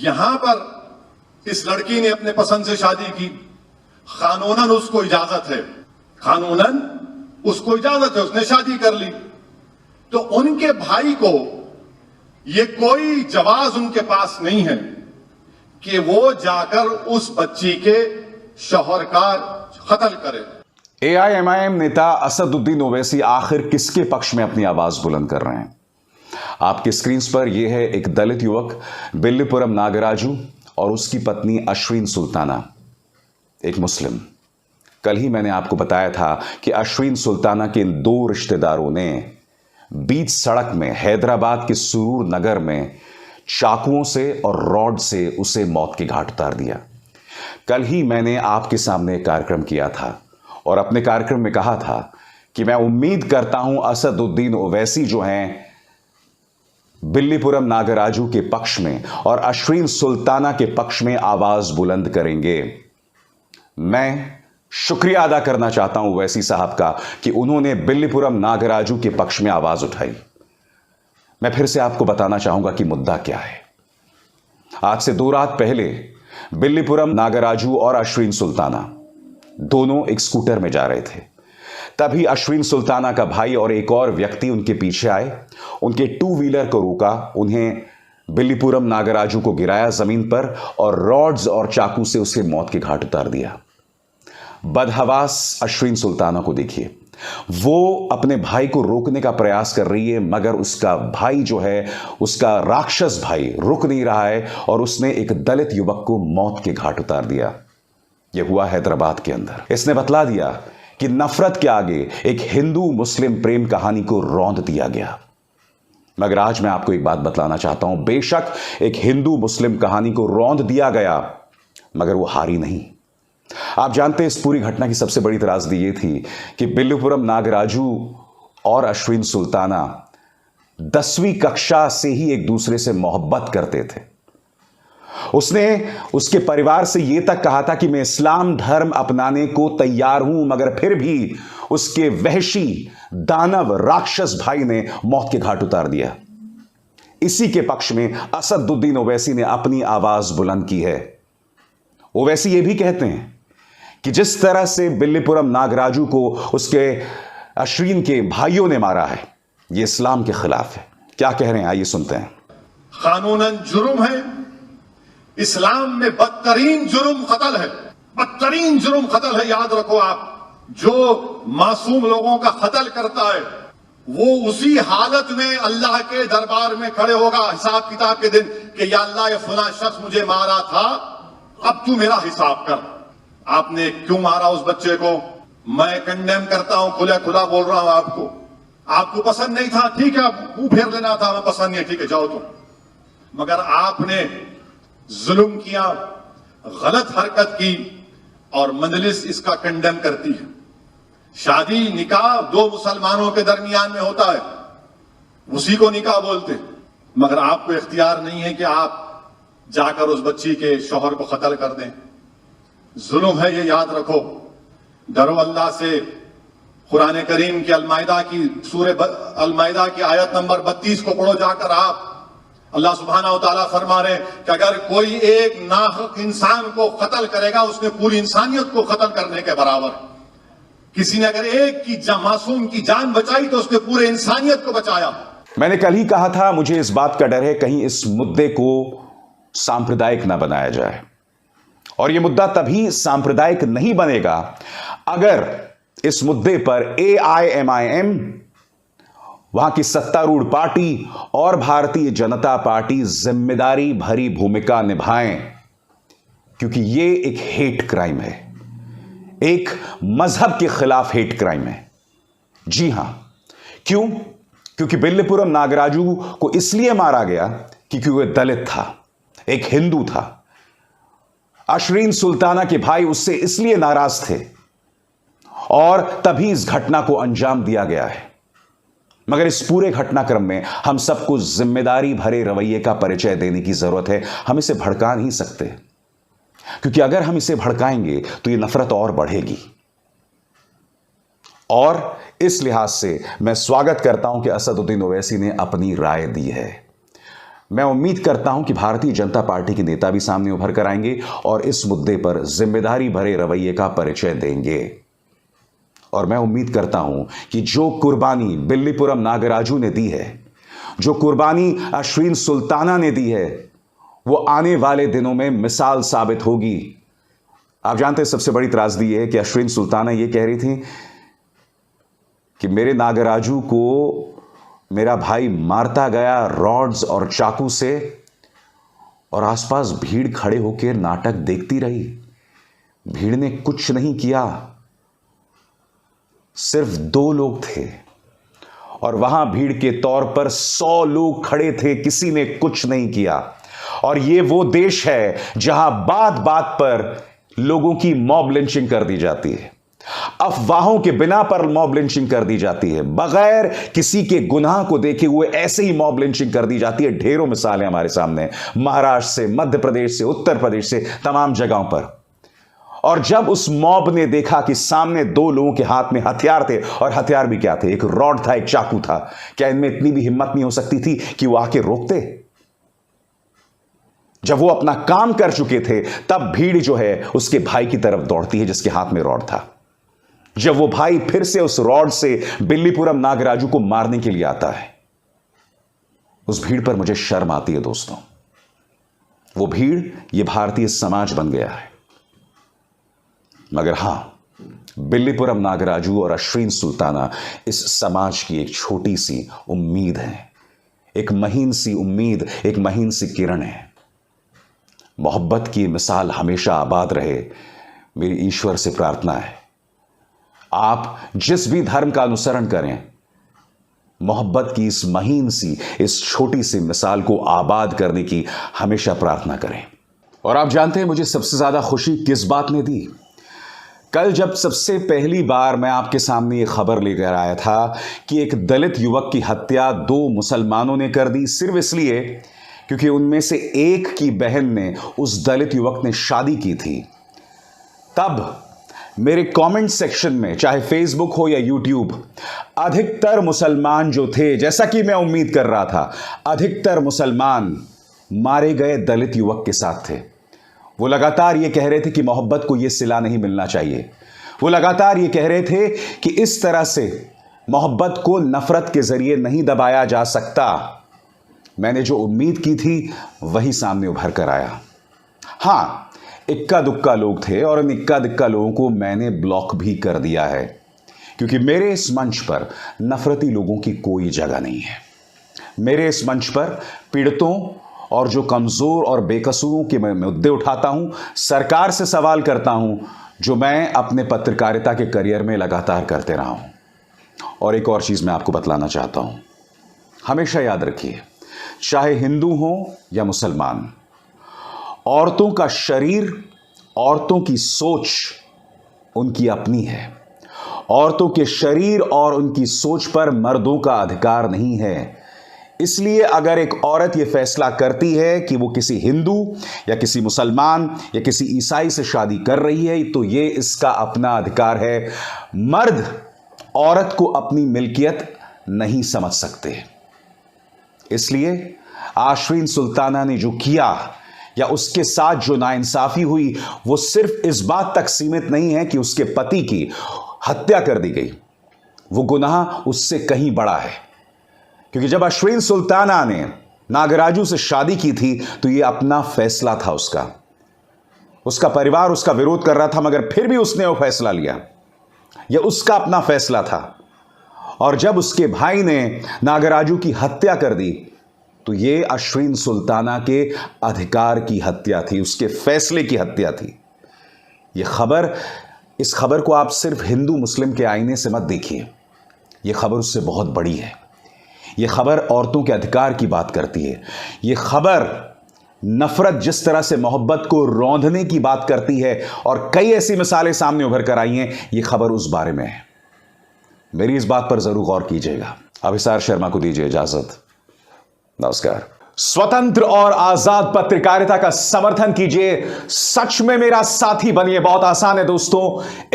यहां पर इस लड़की ने अपने पसंद से शादी की, कानूनन उसको इजाजत है, कानूनन उसको इजाजत है, उसने शादी कर ली। तो उनके भाई को ये कोई जवाज उनके पास नहीं है कि वो जाकर उस बच्ची के शौहर का कत्ल करे। AIMIM नेता असदुद्दीन ओवैसी आखिर किसके पक्ष में अपनी आवाज बुलंद कर रहे हैं? आपकी स्क्रीन पर यह है एक दलित युवक बिल्लीपुरम नागराजू और उसकी पत्नी अश्विन सुल्ताना, एक मुस्लिम। कल ही मैंने आपको बताया था कि अश्विन सुल्ताना के इन दो रिश्तेदारों ने बीच सड़क में हैदराबाद के सुरूर नगर में चाकुओं से और रॉड से उसे मौत के घाट उतार दिया। कल ही मैंने आपके सामने एक कार्यक्रम किया था और अपने कार्यक्रम में कहा था कि मैं उम्मीद करता हूं असदुद्दीन ओवैसी जो हैं बिल्लीपुरम नागराजू के पक्ष में और अश्विन सुल्ताना के पक्ष में आवाज बुलंद करेंगे। मैं शुक्रिया अदा करना चाहता हूं ओवैसी साहब का कि उन्होंने बिल्लीपुरम नागराजू के पक्ष में आवाज उठाई। मैं फिर से आपको बताना चाहूंगा कि मुद्दा क्या है। आज से 2 रात पहले बिल्लीपुरम नागराजू और अश्विन सुल्ताना दोनों एक स्कूटर में जा रहे थे। तभी अश्विन सुल्ताना का भाई और एक और व्यक्ति उनके पीछे आए, उनके 2 व्हीलर को रोका, उन्हें बिल्लीपुरम नागराजू को गिराया जमीन पर और रॉड्स और चाकू से उसे मौत के घाट उतार दिया। बदहवास अश्विन सुल्ताना को देखिए, वो अपने भाई को रोकने का प्रयास कर रही है, मगर उसका भाई जो है, उसका राक्षस भाई रुक नहीं रहा है और उसने एक दलित युवक को मौत के घाट उतार दिया। यह हुआ हैदराबाद के अंदर। इसने बतला दिया कि नफरत के आगे एक हिंदू मुस्लिम प्रेम कहानी को रौंद दिया गया। मगर आज मैं आपको एक बात बतलाना चाहता हूं, बेशक एक हिंदू मुस्लिम कहानी को रौंद दिया गया, मगर वो हारी नहीं। आप जानते हैं इस पूरी घटना की सबसे बड़ी त्रासदी ये थी कि बिल्लीपुरम नागराजू और अश्विन सुल्ताना 10वीं कक्षा से ही एक दूसरे से मोहब्बत करते थे। उसने उसके परिवार से यह तक कहा था कि मैं इस्लाम धर्म अपनाने को तैयार हूं, मगर फिर भी उसके वहशी दानव राक्षस भाई ने मौत के घाट उतार दिया। इसी के पक्ष में असदुद्दीन ओवैसी ने अपनी आवाज बुलंद की है। ओवैसी यह भी कहते हैं कि जिस तरह से बिल्लीपुरम नागराजू को उसके अश्विन के भाइयों ने मारा है, यह इस्लाम के खिलाफ है। क्या कह रहे हैं, आइए सुनते हैं। कानूनन जुर्म है, इस्लाम में बदतरीन जुर्म कत्ल है, बदतरीन जुर्म कत्ल है। याद रखो आप, जो मासूम लोगों का कत्ल करता है वो उसी हालत में अल्लाह के दरबार में खड़े होगा हिसाब किताब के दिन कि या अल्लाह, ये फला शख्स मुझे मारा था, अब तू मेरा हिसाब कर। आपने क्यों मारा उस बच्चे को? मैं कंडेम करता हूं, खुला खुला बोल रहा हूं आपको। आपको पसंद नहीं था, ठीक है, मुंह फेर लेना था, मैं पसंद नहीं, ठीक है, जाओ तुम। मगर आपने जुल्म किया, गलत हरकत की और मजलिस इसका कंडेम करती है। शादी निकाह 2 मुसलमानों के दरमियान में होता है, उसी को निकाह बोलते, मगर आपको इख्तियार नहीं है कि आप जाकर उस बच्ची के शौहर को कत्ल कर दें। जुल्म है, ये याद रखो। डरो अल्लाह से। कुरान करीम की अलमाइदा की सूरह अलमाइदा की आयत नंबर 32 को पढ़ो जाकर आप। अल्लाह सुब्हानहू तआला फरमा रहे कि अगर कोई एक नाहक इंसान को कत्ल करेगा, उसने पूरी इंसानियत को कत्ल करने के बराबर। किसी ने अगर एक की मासूम की जान बचाई तो उसने पूरे इंसानियत को बचाया। मैंने कल ही कहा था, मुझे इस बात का डर है कहीं इस मुद्दे को सांप्रदायिक ना बनाया जाए, और यह मुद्दा तभी सांप्रदायिक नहीं बनेगा अगर इस मुद्दे पर AIMIM, वहां की सत्तारूढ़ पार्टी और भारतीय जनता पार्टी जिम्मेदारी भरी भूमिका निभाएं, क्योंकि यह एक हेट क्राइम है, एक मजहब के खिलाफ हेट क्राइम है। जी हां, क्यों? क्योंकि बिल्लीपुरम नागराजू को इसलिए मारा गया क्योंकि वह दलित था, एक हिंदू था। अश्विन सुल्ताना के भाई उससे इसलिए नाराज थे और तभी इस घटना को अंजाम दिया गया है। मगर इस पूरे घटनाक्रम में हम सबको जिम्मेदारी भरे रवैये का परिचय देने की जरूरत है। हम इसे भड़का नहीं सकते, क्योंकि अगर हम इसे भड़काएंगे तो यह नफरत और बढ़ेगी। और इस लिहाज से मैं स्वागत करता हूं कि असदुद्दीन ओवैसी ने अपनी राय दी है। मैं उम्मीद करता हूं कि भारतीय जनता पार्टी के नेता भी सामने उभर कर आएंगे और इस मुद्दे पर जिम्मेदारी भरे रवैये का परिचय देंगे। और मैं उम्मीद करता हूं कि जो कुर्बानी बिल्लीपुरम नागराजू ने दी है, जो कुर्बानी अश्विन सुल्ताना ने दी है, वो आने वाले दिनों में मिसाल साबित होगी। आप जानते हैं सबसे बड़ी त्रासदी है कि अश्विन सुल्ताना ये कह रही थी कि मेरे नागराजू को मेरा भाई मारता गया रॉड्स और चाकू से, और आसपास भीड़ खड़े होकर नाटक देखती रही। भीड़ ने कुछ नहीं किया, सिर्फ 2 लोग थे और वहां भीड़ के तौर पर 100 लोग खड़े थे, किसी ने कुछ नहीं किया। और ये वो देश है जहां बात बात पर लोगों की मॉब लिंचिंग कर दी जाती है, अफवाहों के बिना पर मॉब लिंचिंग कर दी जाती है, बगैर किसी के गुनाह को देखे हुए ऐसे ही मॉब लिंचिंग कर दी जाती है। ढेरों मिसालें हमारे सामने, महाराष्ट्र से, मध्य प्रदेश से, उत्तर प्रदेश से, तमाम जगहों पर। और जब उस मॉब ने देखा कि सामने 2 लोगों के हाथ में हथियार थे, और हथियार भी क्या थे, एक रॉड था, एक चाकू था, क्या इनमें इतनी भी हिम्मत नहीं हो सकती थी कि वो आके रोकते? जब वो अपना काम कर चुके थे तब भीड़ जो है उसके भाई की तरफ दौड़ती है जिसके हाथ में रॉड था। जब वो भाई फिर से उस रॉड से बिल्लीपुरम नागराजू को मारने के लिए आता है, उस भीड़ पर मुझे शर्म आती है दोस्तों। वो भीड़ ये भारतीय समाज बन गया है। मगर हां, बिल्लीपुरम नागराजू और अश्विन सुल्ताना इस समाज की एक छोटी सी उम्मीद है, एक महीन सी उम्मीद, एक महीन सी किरण है। मोहब्बत की मिसाल हमेशा आबाद रहे, मेरी ईश्वर से प्रार्थना है। आप जिस भी धर्म का अनुसरण करें, मोहब्बत की इस महीन सी, इस छोटी सी मिसाल को आबाद करने की हमेशा प्रार्थना करें। और आप जानते हैं मुझे सबसे ज्यादा खुशी किस बात ने दी? कल जब सबसे पहली बार मैं आपके सामने ये खबर लेकर आया था कि एक दलित युवक की हत्या 2 मुसलमानों ने कर दी, सिर्फ इसलिए क्योंकि उनमें से एक की बहन ने, उस दलित युवक ने शादी की थी। तब मेरे कमेंट सेक्शन में, चाहे फेसबुक हो या यूट्यूब, अधिकतर मुसलमान जो थे, जैसा कि मैं उम्मीद कर रहा था, अधिकतर मुसलमान मारे गए दलित युवक के साथ थे। वो लगातार ये कह रहे थे कि मोहब्बत को ये सिला नहीं मिलना चाहिए। वो लगातार ये कह रहे थे कि इस तरह से मोहब्बत को नफरत के जरिए नहीं दबाया जा सकता। मैंने जो उम्मीद की थी वही सामने उभर कर आया। हां, इक्का दुक्का लोग थे और इन इक्का दुक्का लोगों को मैंने ब्लॉक भी कर दिया है, क्योंकि मेरे इस मंच पर नफरती लोगों की कोई जगह नहीं है। मेरे इस मंच पर पीड़ितों और जो कमजोर और बेकसूरों के मैं मुद्दे उठाता हूं, सरकार से सवाल करता हूं, जो मैं अपने पत्रकारिता के करियर में लगातार करते रहा हूं। और एक और चीज मैं आपको बतलाना चाहता हूं, हमेशा याद रखिए, चाहे हिंदू हो या मुसलमान, औरतों का शरीर, औरतों की सोच उनकी अपनी है। औरतों के शरीर और उनकी सोच पर मर्दों का अधिकार नहीं है। इसलिए अगर एक औरत यह फैसला करती है कि वो किसी हिंदू या किसी मुसलमान या किसी ईसाई से शादी कर रही है, तो ये इसका अपना अधिकार है। मर्द औरत को अपनी मिल्कियत नहीं समझ सकते। इसलिए अश्विन सुल्ताना ने जो किया या उसके साथ जो नाइंसाफी हुई, वो सिर्फ इस बात तक सीमित नहीं है कि उसके पति की हत्या कर दी गई। वो गुनाह उससे कहीं बड़ा है, क्योंकि जब अश्विन सुल्ताना ने नागराजू से शादी की थी तो यह अपना फैसला था उसका। उसका परिवार उसका विरोध कर रहा था, मगर फिर भी उसने वो फैसला लिया। यह उसका अपना फैसला था। और जब उसके भाई ने नागराजू की हत्या कर दी तो यह अश्विन सुल्ताना के अधिकार की हत्या थी, उसके फैसले की हत्या थी। इस खबर को आप सिर्फ हिंदू मुस्लिम के आईने से मत देखिए। यह खबर उससे बहुत बड़ी है। यह खबर औरतों के अधिकार की बात करती है। यह खबर नफरत जिस तरह से मोहब्बत को रौंदने की बात करती है, और कई ऐसी मिसालें सामने उभर कर आई हैं, यह खबर उस बारे में है। मेरी इस बात पर जरूर गौर कीजिएगा। अभिसार शर्मा को दीजिए इजाजत। नमस्कार। स्वतंत्र और आजाद पत्रकारिता का समर्थन कीजिए, सच में मेरा साथी बनिए। बहुत आसान है दोस्तों,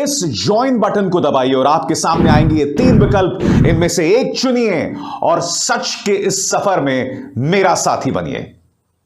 इस ज्वाइन बटन को दबाइए और आपके सामने आएंगे ये 3 विकल्प, इनमें से एक चुनिए और सच के इस सफर में मेरा साथी बनिए।